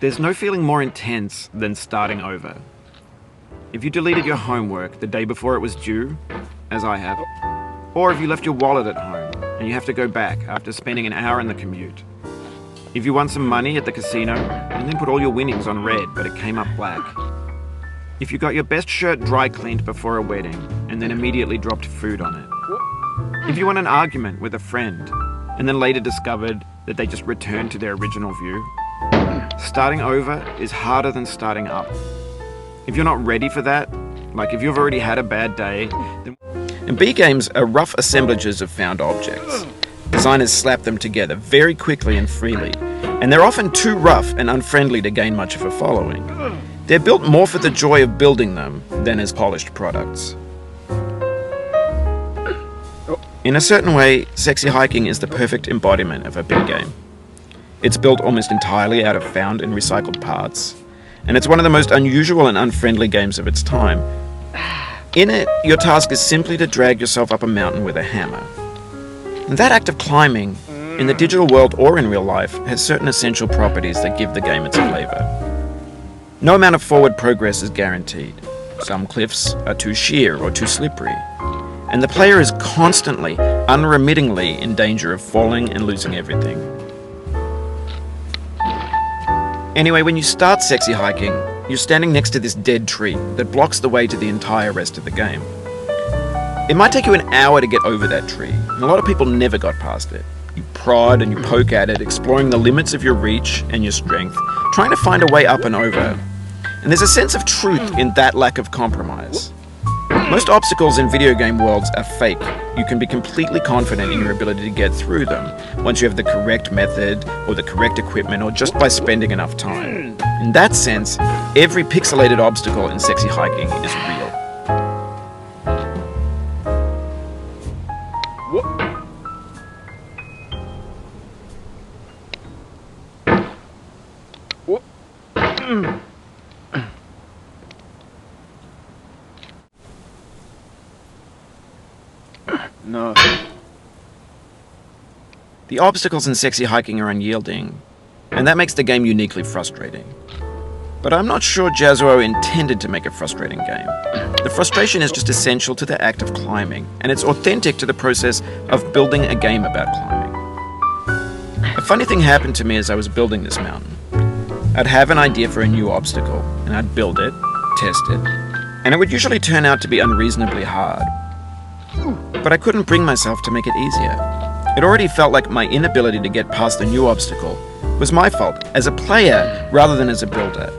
There's no feeling more intense than starting over. If you deleted your homework the day before it was due, as I have, or if you left your wallet at home and you have to go back after spending an hour in the commute. If you won some money at the casino and then put all your winnings on red but it came up black. If you got your best shirt dry cleaned before a wedding and then immediately dropped food on it. If you won an argument with a friend and then later discovered that they just returned to their original view. Starting over is harder than starting up. If you're not ready for that, like if you've already had a bad day, then... And B games are rough assemblages of found objects. Designers slap them together very quickly and freely, and they're often too rough and unfriendly to gain much of a following. They're built more for the joy of building them than as polished products. In a certain way, Sexy Hiking is the perfect embodiment of a B game. It's built almost entirely out of found and recycled parts, and it's one of the most unusual and unfriendly games of its time. In it, your task is simply to drag yourself up a mountain with a hammer. And that act of climbing, in the digital world or in real life, has certain essential properties that give the game its flavor. No amount of forward progress is guaranteed. Some cliffs are too sheer or too slippery, and the player is constantly, unremittingly in danger of falling and losing everything. Anyway, when you start Sexy Hiking, you're standing next to this dead tree that blocks the way to the entire rest of the game. It might take you an hour to get over that tree, and a lot of people never got past it. You prod and you poke at it, exploring the limits of your reach and your strength, trying to find a way up and over. And there's a sense of truth in that lack of compromise. Most obstacles in video game worlds are fake. You can be completely confident in your ability to get through them once you have the correct method or the correct equipment or just by spending enough time. In that sense, every pixelated obstacle in Sexy Hiking is real. No. The obstacles in Sexy Hiking are unyielding, and that makes the game uniquely frustrating. But I'm not sure Jazuo intended to make a frustrating game. The frustration is just essential to the act of climbing, and it's authentic to the process of building a game about climbing. A funny thing happened to me as I was building this mountain. I'd have an idea for a new obstacle, and I'd build it, test it, and it would usually turn out to be unreasonably hard. But I couldn't bring myself to make it easier. It already felt like my inability to get past the new obstacle was my fault as a player rather than as a builder.